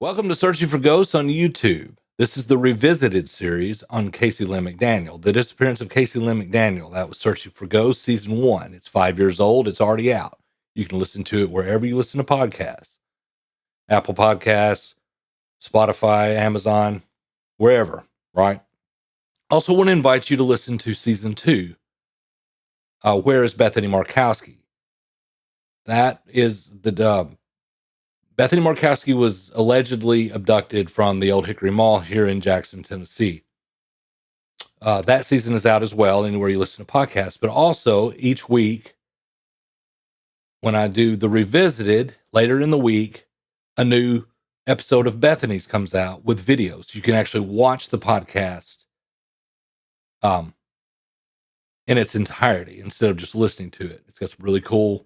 Welcome to Searching for Ghosts on YouTube. This is the Revisited series on Cayce Lynn McDaniel. The Disappearance of Cayce Lynn McDaniel. That was Searching for Ghosts, Season 1. It's 5 years old. It's already out. You can listen to it wherever you listen to podcasts. Apple Podcasts, Spotify, Amazon, wherever, right? Also want to invite you to listen to Season 2. Where is Bethany Markowski? That is the dub. Bethany Markowski was allegedly abducted from the Old Hickory Mall here in Jackson, Tennessee. That season is out as well, anywhere you listen to podcasts. But also, each week, when I do the Revisited, later in the week, a new episode of Bethany's comes out with videos. You can actually watch the podcast in its entirety instead of just listening to it. It's got some really cool...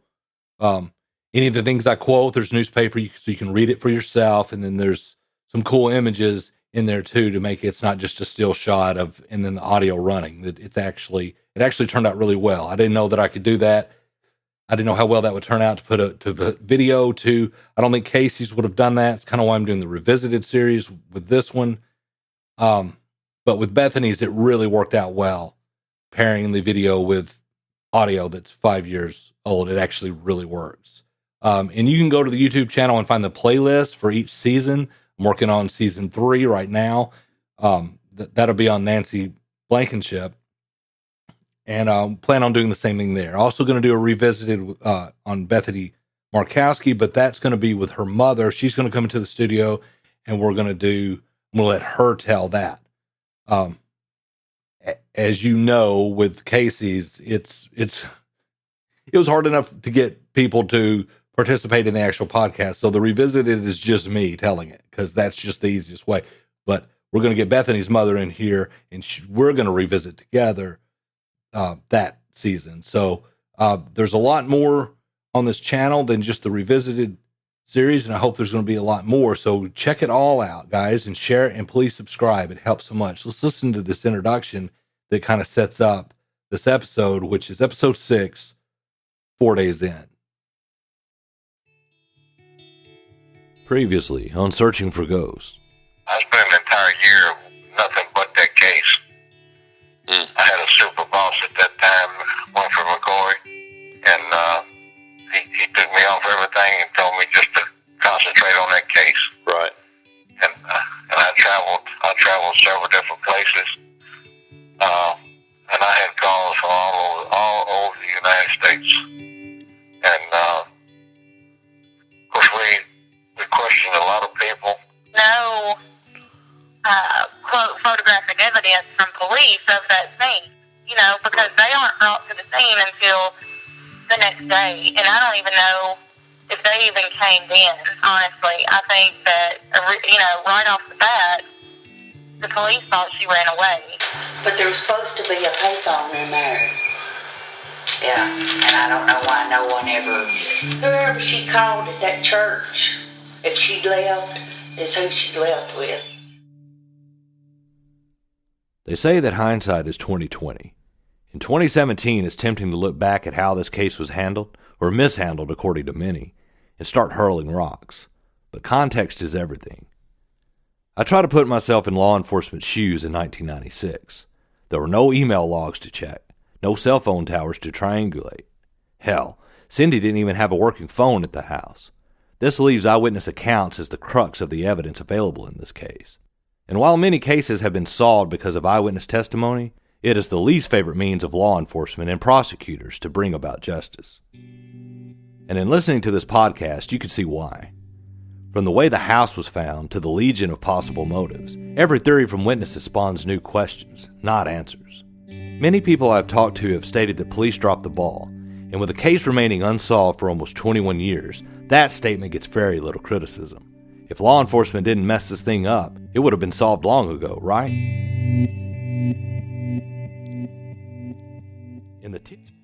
any of the things I quote, there's newspaper, so you can read it for yourself. And then there's some cool images in there too, to make it's not just a still shot of, and then the audio running. That it actually turned out really well. I didn't know that I could do that. I didn't know how well that would turn out to put video to. I don't think Cayce's would have done that. It's kind of why I'm doing the Revisited series with this one. But with Bethany's, it really worked out well. Pairing the video with audio that's 5 years old, it actually really works. And you can go to the YouTube channel and find the playlist for each season. I'm working on season 3 right now. That'll be on Nancy Blankenship. And plan on doing the same thing there. Also going to do a Revisited on Bethany Markowski, but that's going to be with her mother. She's going to come into the studio, and we'll let her tell that. As you know, with Cayce's, it was hard enough to get people to participate in the actual podcast. So the Revisited is just me telling it, because that's just the easiest way. But we're going to get Bethany's mother in here, and we're going to revisit together that season. So there's a lot more on this channel than just the Revisited series, and I hope there's going to be a lot more. So check it all out, guys, and share it, and please subscribe. It helps so much. Let's listen to this introduction that kind of sets up this episode, which is episode 6, 4 days in. Previously on Searching for Ghosts. I spent an entire year nothing but that case. I had a super boss at that time, one from McCoy, and he took me off everything and told me just to concentrate on that case. Right. And I traveled several different places, and I had calls from all over the United States. And of course, we questioned a lot of people. No quote photographic evidence from police of that scene, because they aren't brought to the scene until the next day, and I don't even know if they even came in, honestly. I think that, right off the bat, the police thought she ran away. But there was supposed to be a payphone in there. Yeah, and I don't know why no one whoever she called at that church, if she'd left, is who she left with. They say that hindsight is 20/20. In 2017, it's tempting to look back at how this case was handled, or mishandled according to many, and start hurling rocks. But context is everything. I try to put myself in law enforcement's shoes in 1996. There were no email logs to check, no cell phone towers to triangulate. Hell, Cindy didn't even have a working phone at the house. This leaves eyewitness accounts as the crux of the evidence available in this case. And while many cases have been solved because of eyewitness testimony, it is the least favorite means of law enforcement and prosecutors to bring about justice. And in listening to this podcast, you can see why. From the way the house was found to the legion of possible motives, every theory from witnesses spawns new questions, not answers. Many people I've talked to have stated that police dropped the ball, and with the case remaining unsolved for almost 21 years, that statement gets very little criticism. If law enforcement didn't mess this thing up, it would have been solved long ago, right?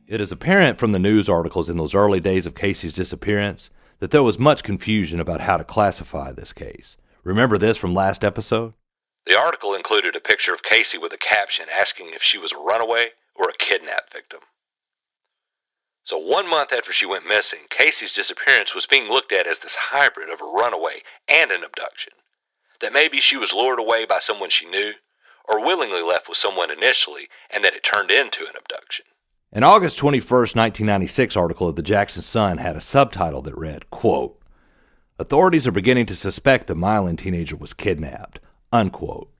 It is apparent from the news articles in those early days of Cayce's disappearance that there was much confusion about how to classify this case. Remember this from last episode? The article included a picture of Cayce with a caption asking if she was a runaway or a kidnap victim. So 1 month after she went missing, Cayce's disappearance was being looked at as this hybrid of a runaway and an abduction. That maybe she was lured away by someone she knew, or willingly left with someone initially, and that it turned into an abduction. An August 21st, 1996 article of the Jackson Sun had a subtitle that read, quote, "Authorities are beginning to suspect the Milan teenager was kidnapped," unquote.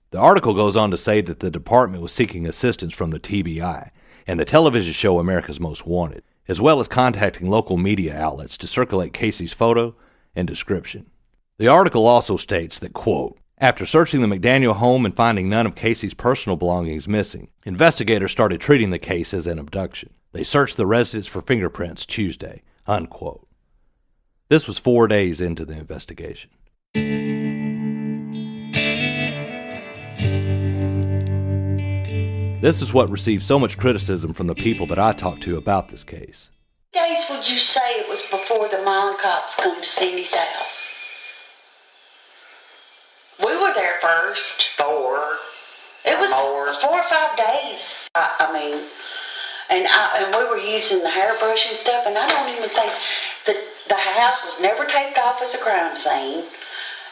The article goes on to say that the department was seeking assistance from the TBI and the television show America's Most Wanted, as well as contacting local media outlets to circulate Cayce's photo and description. The article also states that, quote, "After searching the McDaniel home and finding none of Cayce's personal belongings missing, investigators started treating the case as an abduction. They searched the residence for fingerprints Tuesday," unquote. This was 4 days into the investigation. This is what received so much criticism from the people that I talked to about this case. How many days would you say it was before the Milan cops come to Cindy's house? We were there first. 4. It was More. 4 or 5 days. And we were using the hairbrush and stuff, and I don't even think that the house was never taped off as a crime scene.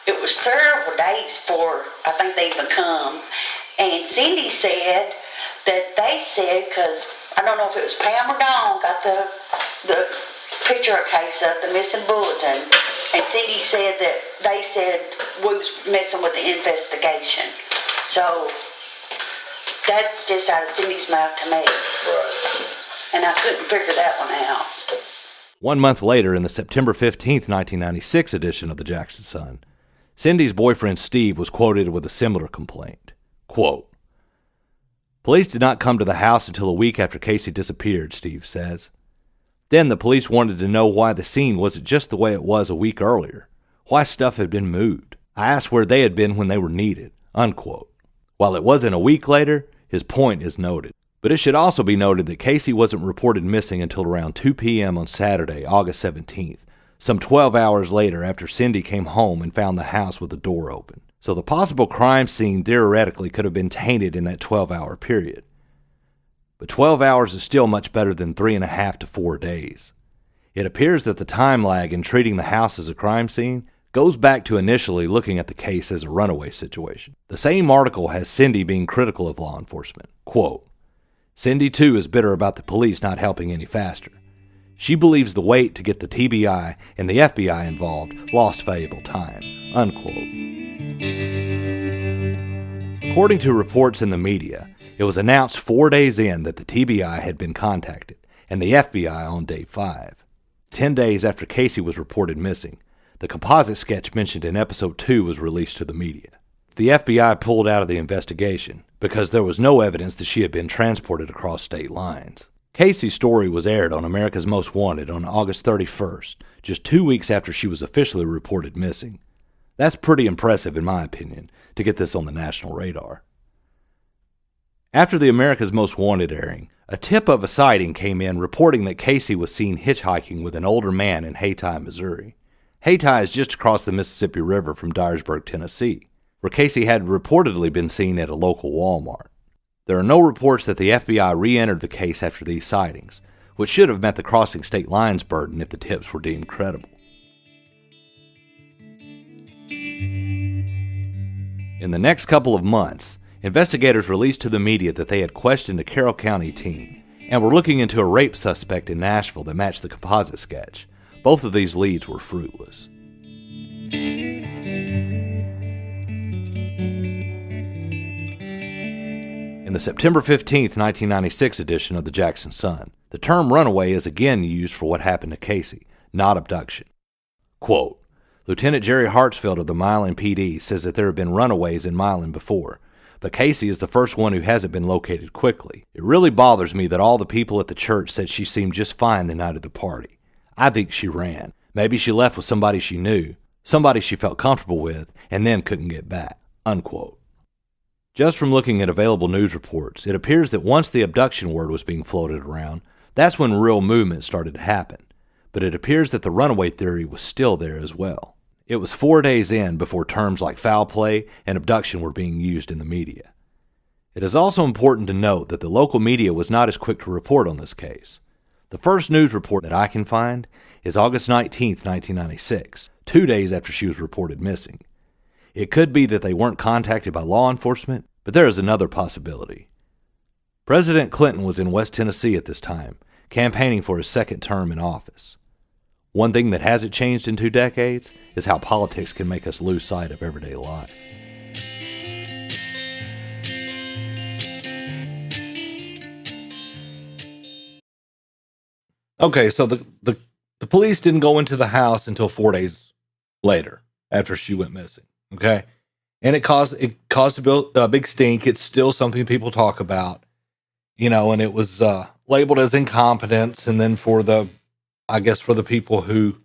It was several days before I think they even come. And Cindy said that they said, because I don't know if it was Pam or Dawn got the picture of Cayce up, the missing bulletin, and Cindy said that they said we was messing with the investigation. So that's just out of Cindy's mouth to me. Right. And I couldn't figure that one out. 1 month later, in the September 15th, 1996 edition of the Jackson Sun, Cindy's boyfriend Steve was quoted with a similar complaint. Quote, "Police did not come to the house until a week after Cayce disappeared," Steve says. "Then the police wanted to know why the scene wasn't just the way it was a week earlier, why stuff had been moved. I asked where they had been when they were needed," unquote. While it wasn't a week later, his point is noted. But it should also be noted that Cayce wasn't reported missing until around 2 p.m. on Saturday, August 17th, some 12 hours later after Cindy came home and found the house with the door open. So the possible crime scene theoretically could have been tainted in that 12-hour period. But 12 hours is still much better than 3.5 to 4 days. It appears that the time lag in treating the house as a crime scene goes back to initially looking at the case as a runaway situation. The same article has Cindy being critical of law enforcement. Quote, "Cindy, too, is bitter about the police not helping any faster. She believes the wait to get the TBI and the FBI involved lost valuable time," unquote. According to reports in the media, it was announced 4 days in that the TBI had been contacted and the FBI on day 5. 10 days after Cayce was reported missing, the composite sketch mentioned in episode 2 was released to the media. The FBI pulled out of the investigation because there was no evidence that she had been transported across state lines. Cayce's story was aired on America's Most Wanted on August 31st, just 2 weeks after she was officially reported missing. That's pretty impressive, in my opinion, to get this on the national radar. After the America's Most Wanted airing, a tip of a sighting came in reporting that Cayce was seen hitchhiking with an older man in Hayti, Missouri. Hayti is just across the Mississippi River from Dyersburg, Tennessee, where Cayce had reportedly been seen at a local Walmart. There are no reports that the FBI re-entered the case after these sightings, which should have met the crossing state lines burden if the tips were deemed credible. In the next couple of months, investigators released to the media that they had questioned a Carroll County teen and were looking into a rape suspect in Nashville that matched the composite sketch. Both of these leads were fruitless. In the September 15th, 1996 edition of the Jackson Sun, the term runaway is again used for what happened to Cayce, not abduction. Quote, "Lieutenant Jerry Hartsfield of the Milan PD says that there have been runaways in Milan before, but Cayce is the first one who hasn't been located quickly. It really bothers me that all the people at the church said she seemed just fine the night of the party. I think she ran. Maybe she left with somebody she knew, somebody she felt comfortable with, and then couldn't get back," unquote. Just from looking at available news reports, it appears that once the abduction word was being floated around, that's when real movement started to happen. But it appears that the runaway theory was still there as well. It was 4 days in before terms like foul play and abduction were being used in the media. It is also important to note that the local media was not as quick to report on this case. The first news report that I can find is August 19th, 1996, 2 days after she was reported missing. It could be that they weren't contacted by law enforcement, but there is another possibility. President Clinton was in West Tennessee at this time, campaigning for his second term in office. One thing that hasn't changed in 2 decades is how politics can make us lose sight of everyday life. Okay, so the police didn't go into the house until 4 days later after she went missing. Okay, and it caused a big stink. It's still something people talk about, and it was labeled as incompetence. And then for the people who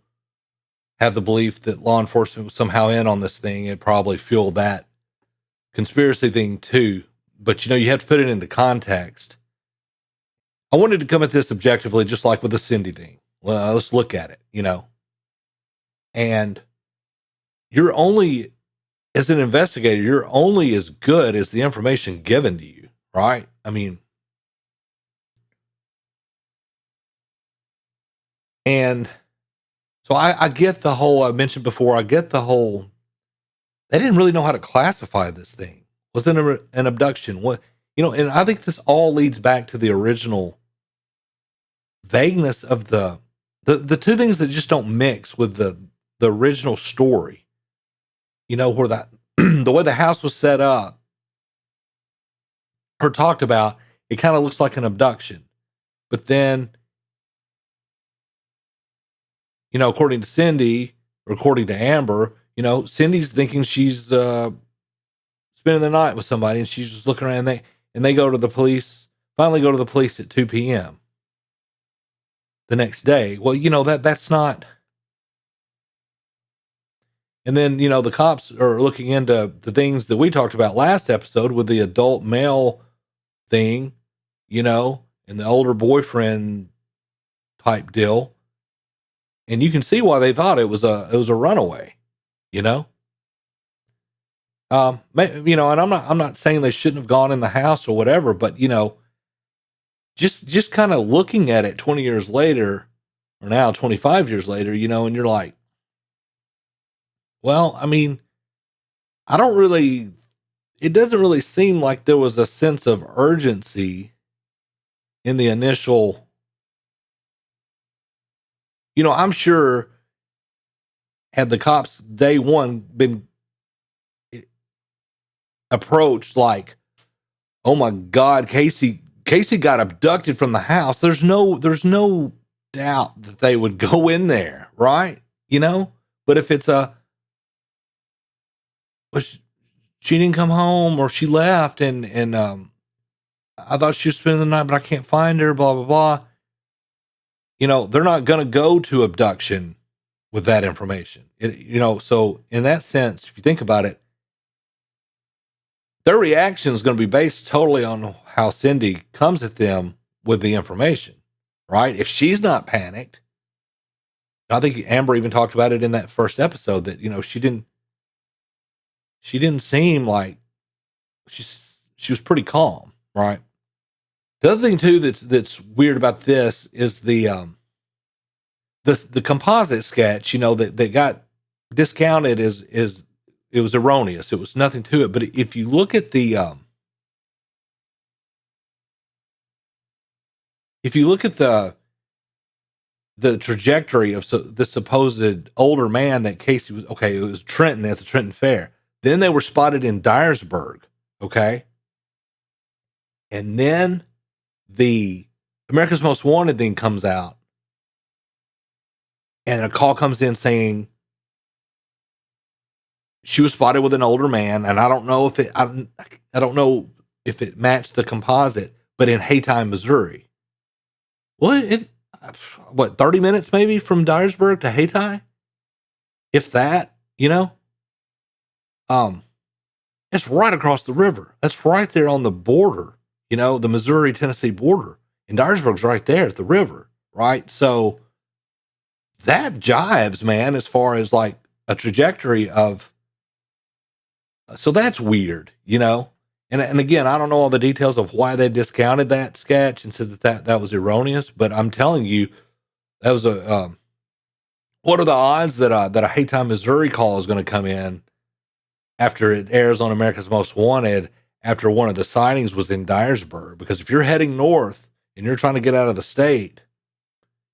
have the belief that law enforcement was somehow in on this thing, it probably fueled that conspiracy thing too. But you have to put it into context. I wanted to come at this objectively, just like with the Cindy thing. Well, let's look at it, and you're only, as an investigator, you're only as good as the information given to you, right? I mean, and so I get the whole, I mentioned before, they didn't really know how to classify this thing. Was it an abduction? What, and I think this all leads back to the original vagueness of the two things that just don't mix with the original story. Where that the way the house was set up or talked about, it kind of looks like an abduction. But then, according to Cindy, or according to Amber, Cindy's thinking she's spending the night with somebody, and she's just looking around, and they go to the police, finally go to the police at 2 p.m. the next day. Well, that's not. And then, the cops are looking into the things that we talked about last episode with the adult male thing, and the older boyfriend type deal. And you can see why they thought it was a runaway, and I'm not saying they shouldn't have gone in the house or whatever, but just kind of looking at it 20 years later, or now 25 years later, and you're like, well, I mean, it doesn't really seem like there was a sense of urgency in the initial, I'm sure had the cops day one been approached like, oh my God, Cayce got abducted from the house. There's no doubt that they would go in there, right? But if it's she didn't come home, or she left, and I thought she was spending the night, but I can't find her, blah, blah, blah. They're not going to go to abduction with that information. So in that sense, if you think about it, their reaction is going to be based totally on how Cindy comes at them with the information, right? If she's not panicked, I think Amber even talked about it in that first episode that, she didn't seem like she was pretty calm, right? The other thing too that's weird about this is the composite sketch, that got discounted is it was erroneous. It was nothing to it. But if you look at the trajectory of the supposed older man that Cayce was, okay, it was Trenton at the Trenton Fair. Then they were spotted in Dyersburg, okay? And then the America's Most Wanted thing comes out, and a call comes in saying she was spotted with an older man, and I don't know if it matched the composite, but in Haytime, Missouri. Well, 30 minutes maybe from Dyersburg to Haytime? If that, it's right across the river. That's right there on the border, the Missouri-Tennessee border. And Dyersburg's right there at the river, right? So that jives, man, as far as like a trajectory of, so that's weird, And again, I don't know all the details of why they discounted that sketch and said that was erroneous, but I'm telling you, that was what are the odds that a Haytime, Missouri call is going to come in after it airs on America's Most Wanted, after one of the sightings was in Dyersburg? Because if you're heading north and you're trying to get out of the state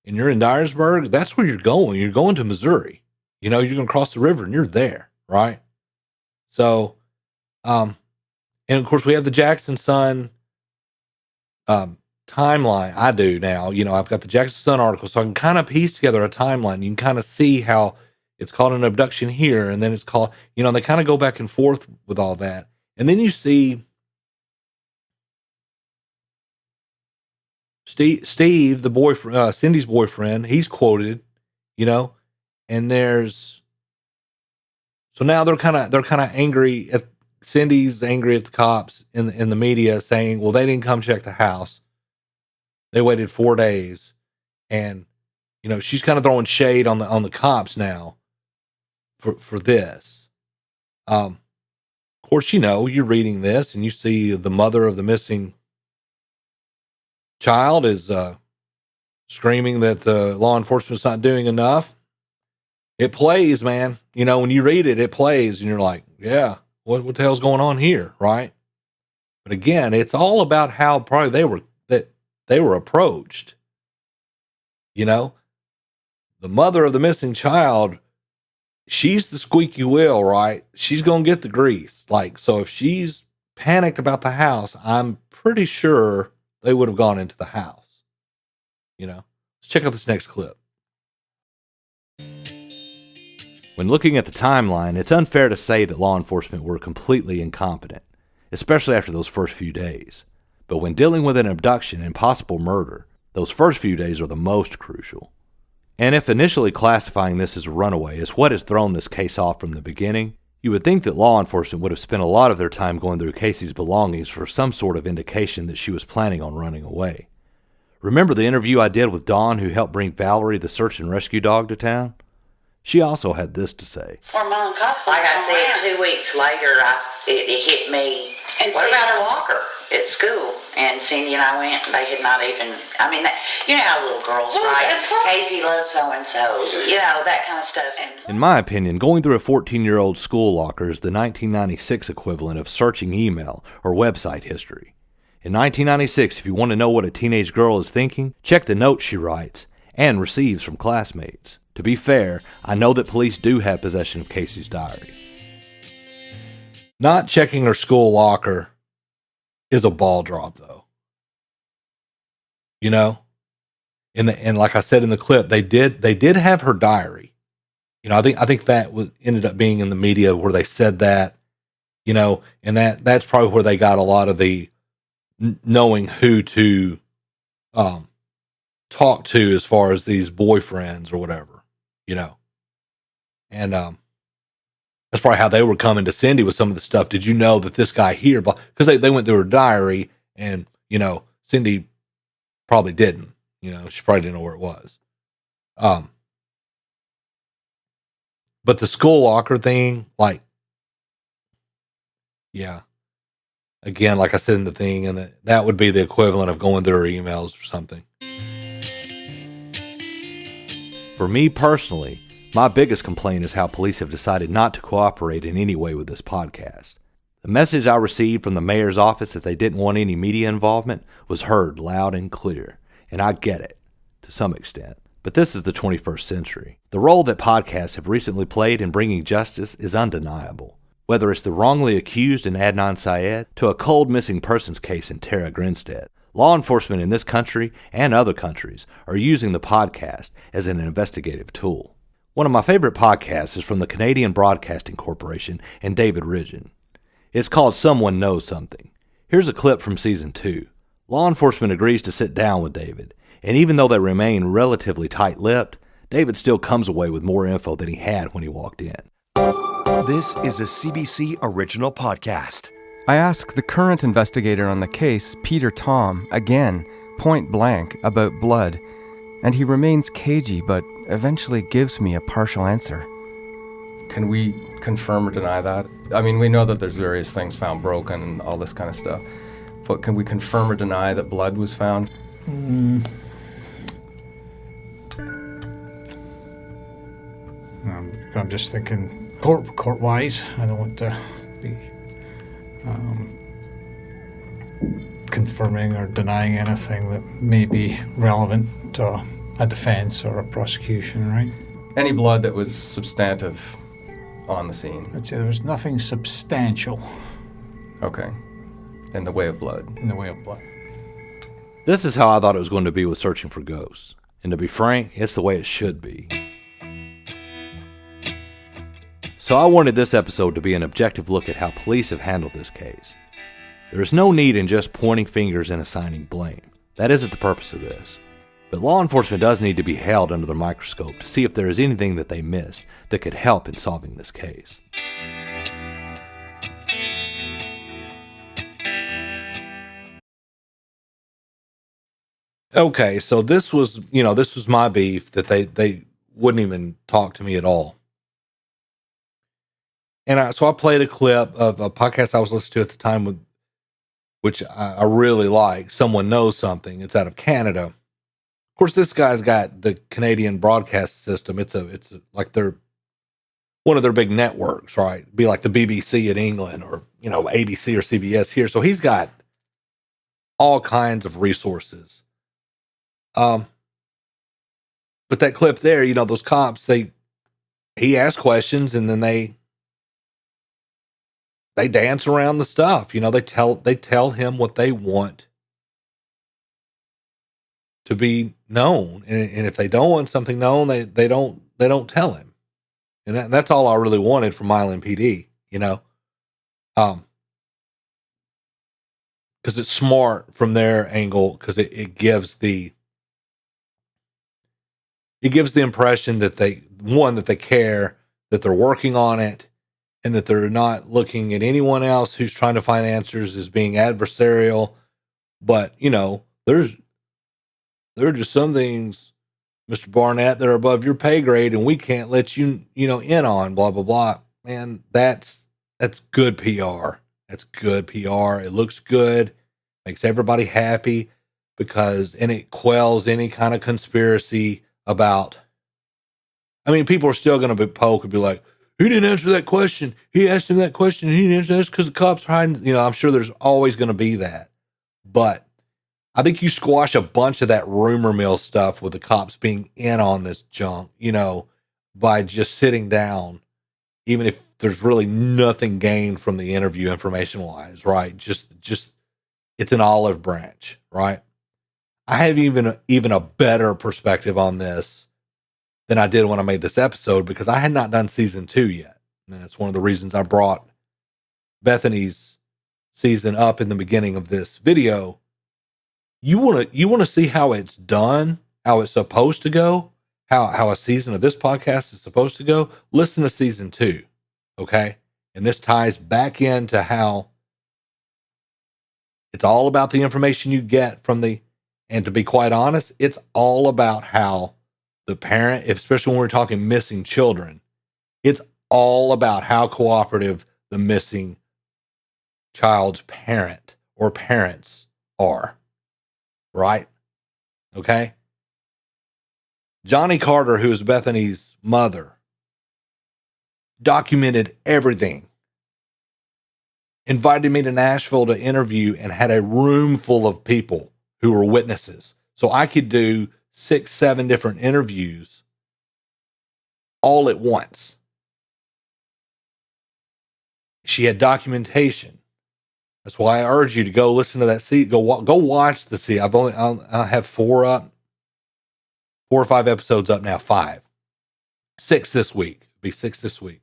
and you're in Dyersburg, that's where you're going. You're going to Missouri. You're going to cross the river and you're there, right? So, and of course we have the Jackson Sun timeline. I do now. I've got the Jackson Sun article, so I can kind of piece together a timeline. You can kind of see how it's called an abduction here, and then it's called, they kind of go back and forth with all that. And then you see Steve, the boyfriend, Cindy's boyfriend, he's quoted, and so now they're kind of angry at Cindy's angry at the cops in the media, saying, well, they didn't come check the house. They waited 4 days, and she's kind of throwing shade on the cops now for this. Of course, you're reading this and you see the mother of the missing child is screaming that the law enforcement's not doing enough. It plays, man. When you read it, it plays, and you're like, yeah, what the hell's going on here, right? But again, it's all about how probably they were approached. The mother of the missing child, she's the squeaky wheel, right? She's going to get the grease. So if she's panicked about the house, I'm pretty sure they would have gone into the house. Let's check out this next clip. When looking at the timeline, it's unfair to say that law enforcement were completely incompetent, especially after those first few days. But when dealing with an abduction and possible murder, those first few days are the most crucial. And if initially classifying this as a runaway is what has thrown this case off from the beginning, you would think that law enforcement would have spent a lot of their time going through Cayce's belongings for some sort of indication that she was planning on running away. Remember the interview I did with Dawn, who helped bring Valerie, the search and rescue dog, to town? She also had this to say. Like I said, 2 weeks later, it hit me. And what about her locker at school? And Cindy and I went, and they had not even, how little girls, right? Cayce loves so-and-so, that kind of stuff. In my opinion, going through a 14-year-old school locker is the 1996 equivalent of searching email or website history. In 1996, if you want to know what a teenage girl is thinking, check the notes she writes and receives from classmates. To be fair, I know that police do have possession of Cayce's diary. Not checking her school locker is a ball drop, though. And like I said in the clip, they did have her diary. I think that ended up being in the media where they said that, and that's probably where they got a lot of the knowing who to talk to as far as these boyfriends or whatever, and that's probably how they were coming to Cindy with some of the stuff. Did you know that this guy here, because they went through her diary, and Cindy probably didn't, she probably didn't know where it was. But the school locker thing, yeah, again, like I said in the thing, and that would be the equivalent of going through her emails or something. For me personally, my biggest complaint is how police have decided not to cooperate in any way with this podcast. The message I received from the mayor's office that they didn't want any media involvement was heard loud and clear, and I get it, to some extent. But this is the 21st century. The role that podcasts have recently played in bringing justice is undeniable. Whether it's the wrongly accused in Adnan Syed to a cold missing persons case in Tara Grinstead, law enforcement in this country and other countries are using the podcast as an investigative tool. One of my favorite podcasts is from the Canadian Broadcasting Corporation and David Ridgen. It's called Someone Knows Something. Here's a clip from Season 2. Law enforcement agrees to sit down with David, and even though they remain relatively tight-lipped, David still comes away with more info than he had when he walked in. This is a CBC original podcast. I ask the current investigator on the case, Peter Tom, again, point blank, about blood, and he remains cagey but eventually gives me a partial answer. Can we confirm or deny that? I mean, we know that there's various things found broken and all this kind of stuff, but can we confirm or deny that blood was found? I'm just thinking court-wise. I don't want to be confirming or denying anything that may be relevant to a defense or a prosecution, right? Any blood that was substantive on the scene? I'd say there was nothing substantial Okay. In the way of blood. in the way of blood. This is how I thought it was going to be with searching for ghosts. And to be frank, it's the way it should be. So I wanted this episode to be an objective look at how police have handled this case. There is no need in just pointing fingers and assigning blame. That isn't the purpose of this. But law enforcement does need to be held under the microscope to see if there is anything that they missed that could help in solving this case. Okay, so this was my beef, that they wouldn't even talk to me at all. And so I played a clip of a podcast I was listening to at the time, which I really like. Someone Knows Something. It's out of Canada. Of course, this guy's got the Canadian broadcast system. It's like they're one of their big networks, right? It'd be like the BBC in England, or ABC or CBS here. So he's got all kinds of resources. But that clip there, those cops, he asked questions, and then they dance around the stuff. They tell him what they want to be known, and if they don't want something known, they don't tell him. And that's all I really wanted from Milan PD, because it's smart from their angle, because it gives the impression that they care, that they're working on it, and that they're not looking at anyone else who's trying to find answers as being adversarial. But, there are just some things, Mr. Barnett, that are above your pay grade, and we can't let you, in on, blah, blah, blah. Man, that's good PR. That's good PR. It looks good, makes everybody happy, and it quells any kind of conspiracy about, people are still going to poke and be like, he didn't answer that question. He asked him that question, and he didn't answer that because the cops are hiding. I'm sure there's always going to be that. But I think you squash a bunch of that rumor mill stuff with the cops being in on this junk, by just sitting down, even if there's really nothing gained from the interview information-wise, right? Just it's an olive branch, right? I have even a better perspective on this than I did when I made this episode, because I had not done season 2 yet. And that's one of the reasons I brought Bethany's season up in the beginning of this video. You want to see how it's done, how it's supposed to go, how a season of this podcast is supposed to go. Listen to season 2. Okay. And this ties back into how it's all about the information you get and to be quite honest, it's all about how the parent, especially when we're talking missing children, it's all about how cooperative the missing child's parent or parents are. Right? Okay? Johnny Carter, who is Bethany's mother, documented everything. Invited me to Nashville to interview, and had a room full of people who were witnesses. So I could do 6, 7 different interviews all at once. She had documentation. That's why I urge you to go listen to that seat. Go watch the seat. I have 4 or 5 episodes up now. 5, 6 this week. It'll be 6 this week.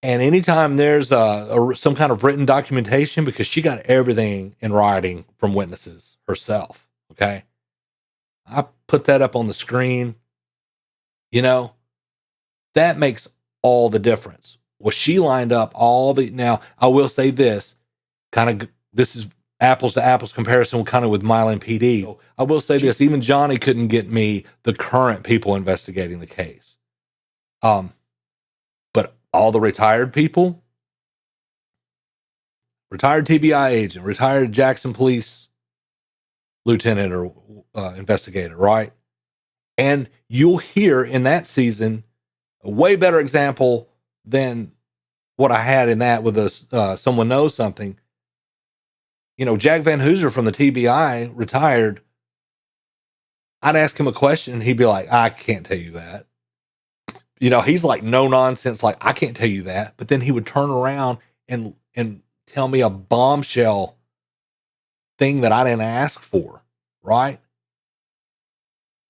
And anytime there's some kind of written documentation, because she got everything in writing from witnesses herself. Okay. I put that up on the screen. That makes all the difference. Well, she lined up now I will say this is apples to apples comparison with Milan PD. So I will say this, even Johnny couldn't get me the current people investigating the case. all the retired people, retired TBI agent, retired Jackson police lieutenant or investigator, right? And you'll hear in that season a way better example than what I had in that with someone knows something. Jack Van Hooser from the TBI retired. I'd ask him a question and he'd be like, I can't tell you that. He's like, no nonsense. Like, I can't tell you that. But then he would turn around and tell me a bombshell thing that I didn't ask for. Right.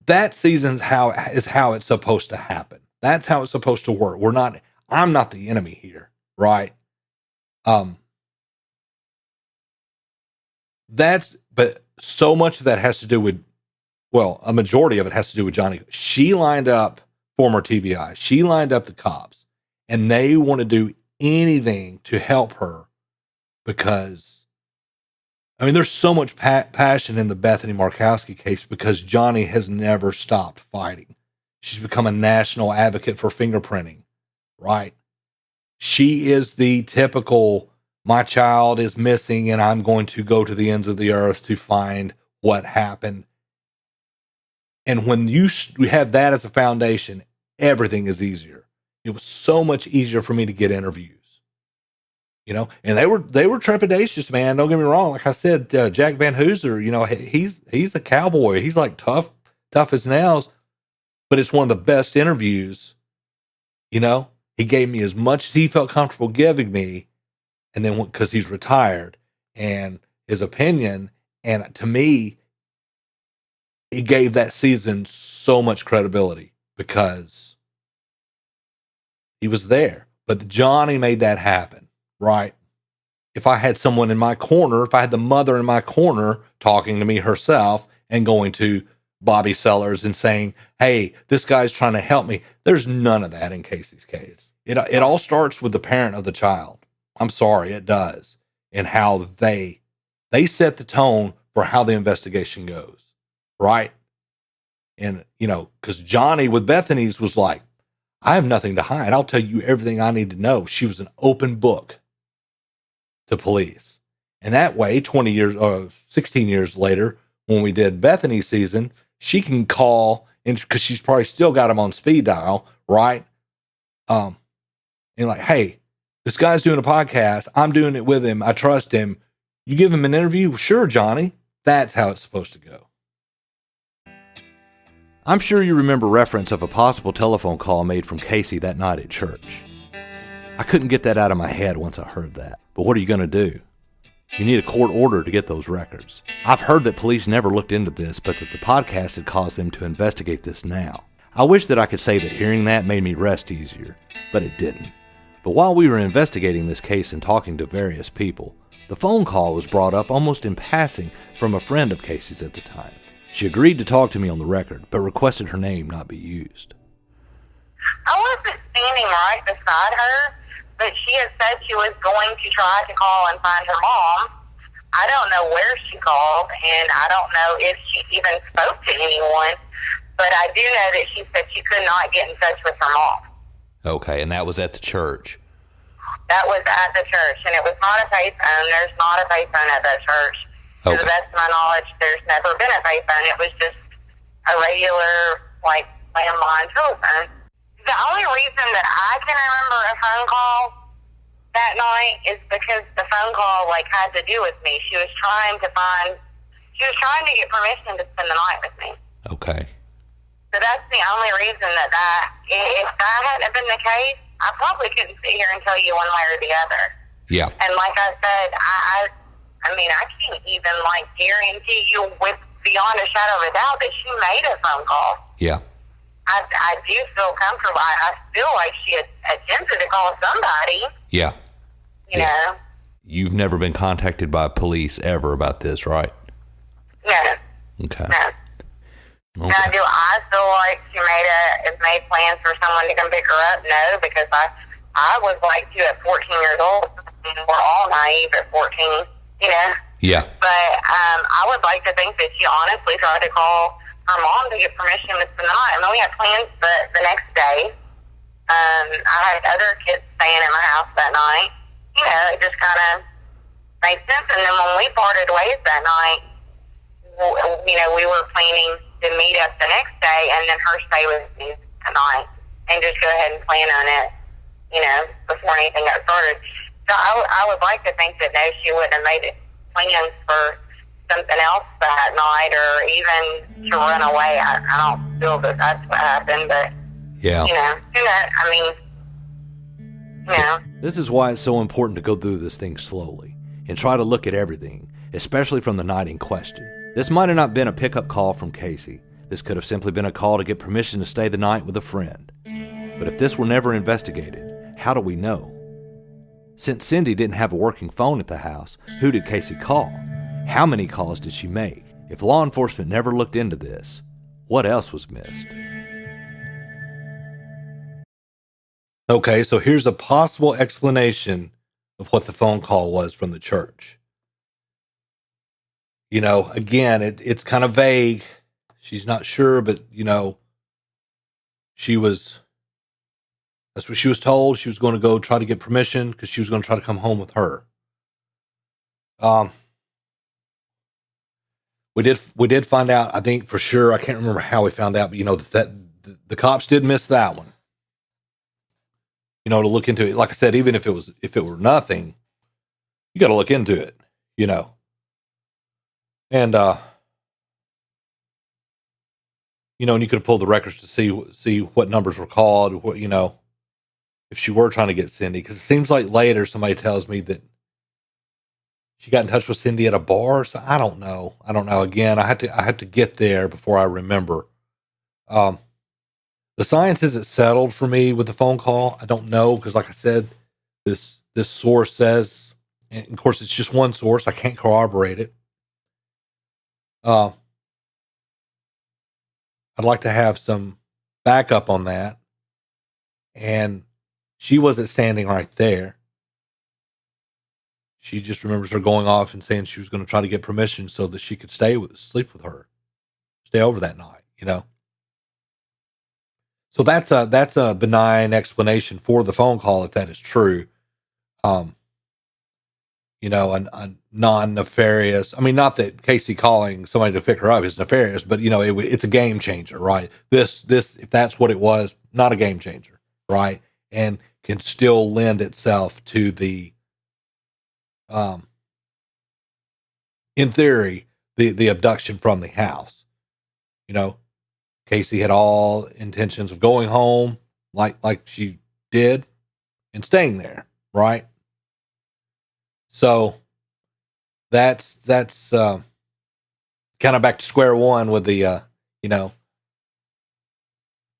That season's how it's supposed to happen. That's how it's supposed to work. I'm not the enemy here. Right. But so much of that has to do with, a majority of it has to do with Johnny. She lined up former TBI. She lined up the cops, and they want to do anything to help her because, there's so much passion in the Bethany Markowski case because Johnny has never stopped fighting. She's become a national advocate for fingerprinting, right? She is the typical, my child is missing and I'm going to go to the ends of the earth to find what happened. And when you have that as a foundation, everything is easier. It was so much easier for me to get interviews, and they were trepidatious, man. Don't get me wrong. Like I said, Jack Van Hooser, he's a cowboy. He's like tough as nails, but it's one of the best interviews. He gave me as much as he felt comfortable giving me. And then because he's retired and his opinion, and to me, he gave that season so much credibility because he was there. But Johnny made that happen, right? If I had someone in my corner, if I had the mother in my corner talking to me herself and going to Bobby Sellers and saying, hey, this guy's trying to help me. There's none of that in Cayce's case. It all starts with the parent of the child. I'm sorry, it does. And how they set the tone for how the investigation goes. Right. And, because Johnny with Bethany's was like, I have nothing to hide. I'll tell you everything I need to know. She was an open book to police. And that way, 16 years later, when we did Bethany's season, she can call, and because she's probably still got him on speed dial, right? And like, hey, this guy's doing a podcast. I'm doing it with him. I trust him. You give him an interview? Sure, Johnny. That's how it's supposed to go. I'm sure you remember reference of a possible telephone call made from Cayce that night at church. I couldn't get that out of my head once I heard that. But what are you going to do? You need a court order to get those records. I've heard that police never looked into this, but that the podcast had caused them to investigate this now. I wish that I could say that hearing that made me rest easier, but it didn't. But while we were investigating this case and talking to various people, the phone call was brought up almost in passing from a friend of Cayce's at the time. She agreed to talk to me on the record, but requested her name not be used. I wasn't standing right beside her, but she had said she was going to try to call and find her mom. I don't know where she called, and I don't know if she even spoke to anyone, but I do know that she said she could not get in touch with her mom. Okay, and that was at the church. That was at the church, and it was not a payphone. There's not a payphone at that church. Okay. To the best of my knowledge, there's never been a payphone. It was just a regular, landline telephone. The only reason that I can remember a phone call that night is because the phone call, had to do with me. She was trying to get permission to spend the night with me. Okay. So that's the only reason that if that hadn't been the case, I probably couldn't sit here and tell you one way or the other. Yeah. And like I said, I can't even guarantee you beyond a shadow of a doubt that she made a phone call. Yeah. I do feel comfortable. I feel like she had attempted to call somebody. Yeah. You know. You've never been contacted by police ever about this, right? No. Okay. No. Okay. Now, do I feel like she made plans for someone to come pick her up? No, because I was two at 14 years old. And we're all naive at 14, Yeah. But I would like to think that she honestly tried to call her mom to get permission to spend the night. We had plans the next day, I had other kids staying in my house that night. You know, it just kind of made sense. And then when we parted ways that night, you know, we were planning to meet up the next day and then her stay with me tonight and just go ahead and plan on it, you know, before anything got started. So I would like to think that no, she wouldn't have made plans for something else that night or even to run away. I don't feel that that's what happened, but, Yeah. you know, I mean, you know. This is why it's so important to go through this thing slowly and try to look at everything, especially from the night in question. This might have not been a pickup call from Cayce. This could have simply been a call to get permission to stay the night with a friend. But if this were never investigated, how do we know? Since Cindy didn't have a working phone at the house, who did Cayce call? How many calls did she make? If law enforcement never looked into this, what else was missed? Okay, so here's a possible explanation of what the phone call was from the church. You know, again, it's kind of vague. She's not sure, but, you know, that's what she was told. She was going to go try to get permission because she was going to try to come home with her. We did find out, I think for sure, I can't remember how we found out, but, you know, that the cops did miss that one. You know, to look into it. Like I said, even if it were nothing, you got to look into it, you know. And, you know, and you could have pulled the records to see what numbers were called, what, you know, if she were trying to get Cindy. Because it seems like later somebody tells me that she got in touch with Cindy at a bar. So I don't know. Again, I had to get there before I remember. The science isn't settled for me with the phone call. I don't know, because like I said, this source says, and of course it's just one source. I can't corroborate it. I'd like to have some backup on that. And she wasn't standing right there. She just remembers her going off and saying she was going to try to get permission so that she could sleep with her, stay over that night, you know? So that's a benign explanation for the phone call, if that is true. You know, a non-nefarious. I mean, not that Cayce calling somebody to pick her up is nefarious, but you know, it's a game changer, right? This, if that's what it was, not a game changer, right? And can still lend itself to the, in theory, the abduction from the house. You know, Cayce had all intentions of going home, like she did, and staying there, right? So that's kind of back to square one with the you know,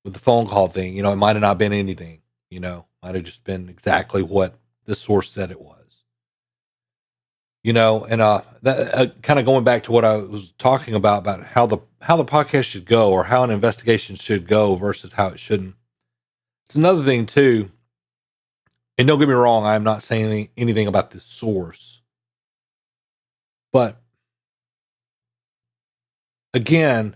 with the phone call thing. You know, it might have not been anything. You know, might have just been exactly what this source said it was. You know, and that kind of going back to what I was talking about how the podcast should go, or how an investigation should go versus how it shouldn't. It's another thing too. And don't get me wrong, I'm not saying anything about this source, but again,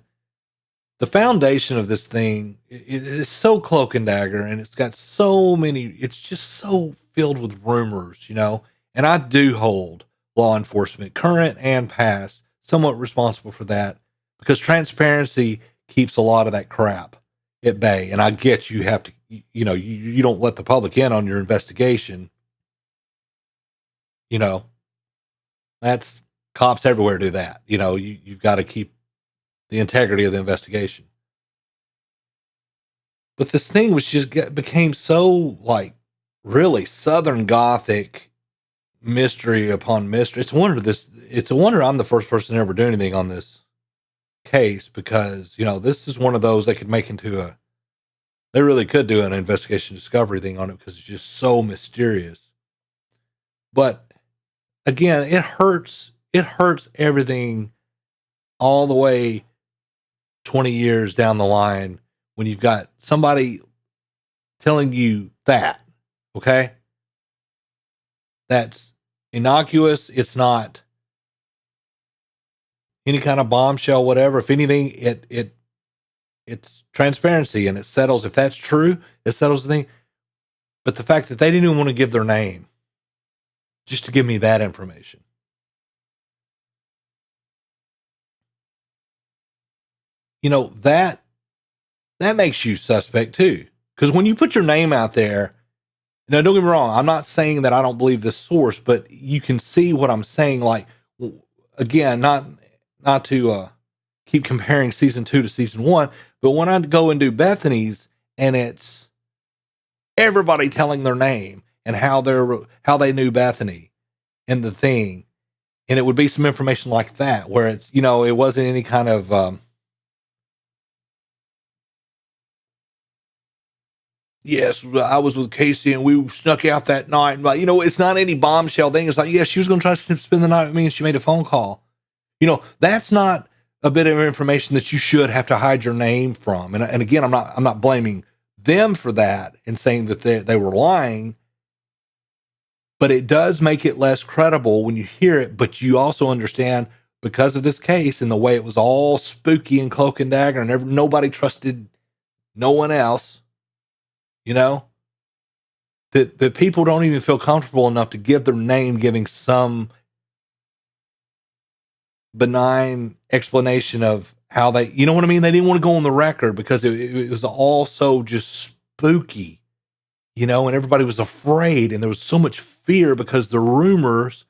the foundation of this thing is so cloak and dagger, and it's got so many. It's just so filled with rumors, you know. And I do hold law enforcement, current and past, somewhat responsible for that, because transparency keeps a lot of that crap at bay. And I get you have to, you know, you don't let the public in on your investigation. You know, that's cops everywhere do that. You know, you've got to keep the integrity of the investigation. But this thing became so like really Southern Gothic mystery upon mystery. It's a wonder I'm the first person to ever do anything on this case, because, you know, this is one of those they could make into they really could do an investigation discovery thing on it, because it's just so mysterious. But again, it hurts everything all the way 20 years down the line when you've got somebody telling you that, okay? That's innocuous. It's not any kind of bombshell, whatever. If anything, it's transparency, and it settles. If that's true, it settles the thing. But the fact that they didn't even want to give their name just to give me that information. That makes you suspect too. Because when you put your name out there, now don't get me wrong, I'm not saying that I don't believe this source, but you can see what I'm saying. Like, again, not to keep comparing season 2 to season 1, but when I go and do Bethany's and it's everybody telling their name and how they knew Bethany and the thing, and it would be some information like that where it's, it wasn't any kind of yes, I was with Cayce and we snuck out that night. And, it's not any bombshell thing. It's like, yeah, she was going to try to spend the night with me and she made a phone call. That's not a bit of information that you should have to hide your name from. And again, I'm not blaming them for that and saying that they were lying, but it does make it less credible when you hear it. But you also understand, because of this case and the way it was all spooky and cloak and dagger and nobody trusted no one else, that people don't even feel comfortable enough to give their name, giving some benign explanation of how they, you know what I mean? They didn't want to go on the record because it was all so just spooky, and everybody was afraid and there was so much fear because the rumors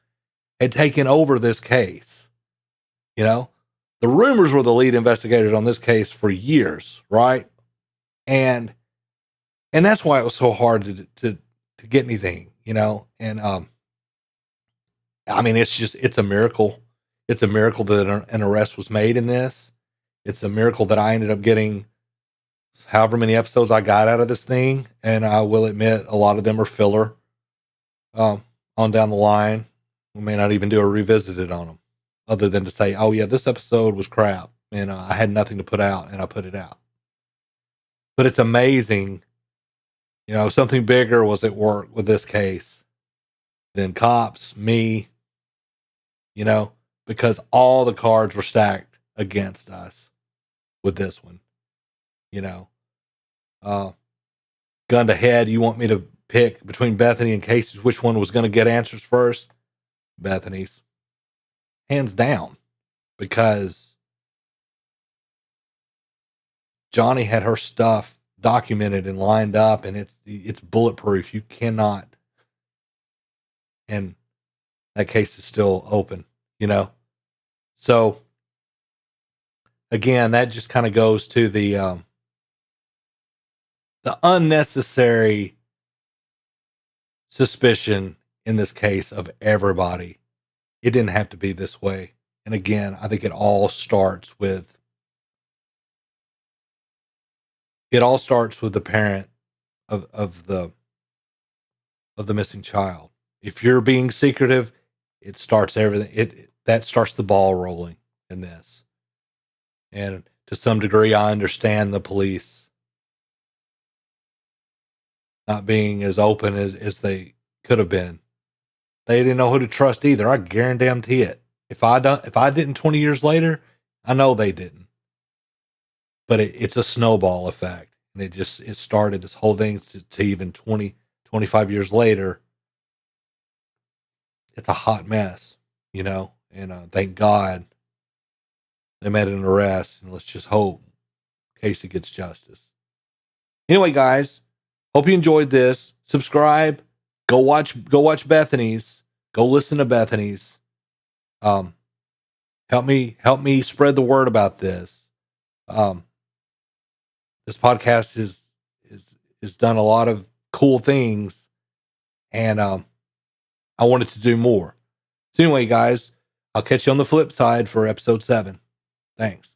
had taken over this case. The rumors were the lead investigators on this case for years, right? And that's why it was so hard to get anything, and I mean, it's a miracle. It's a miracle that an arrest was made in this. It's a miracle that I ended up getting however many episodes I got out of this thing. And I will admit, a lot of them are filler on down the line. We may not even do a revisited on them, other than to say, oh yeah, this episode was crap and I had nothing to put out and I put it out. But it's amazing. Something bigger was at work with this case than cops, me, because all the cards were stacked against us with this one, gun to head. You want me to pick between Bethany and Cayce's, which one was going to get answers first? Bethany's, hands down, because Johnny had her stuff documented and lined up, and it's bulletproof. You cannot, and that case is still open, So again, that just kind of goes to the unnecessary suspicion in this case of everybody. It didn't have to be this way. And again, I think it all starts with the parent of the missing child. If you're being secretive, it starts everything. That starts the ball rolling in this. And to some degree, I understand the police not being as open as they could have been. They didn't know who to trust either. I guarantee it. If I didn't 20 years later, I know they didn't. But it's a snowball effect. And it started this whole thing to even 20, 25 years later. It's a hot mess, and thank God they made an arrest, and let's just hope Cayce gets justice. Anyway, guys, hope you enjoyed this. Subscribe, go watch Bethany's, go listen to Bethany's. Help me spread the word about this. This podcast is done a lot of cool things, and I wanted to do more. So anyway, guys, I'll catch you on the flip side for episode 7. Thanks.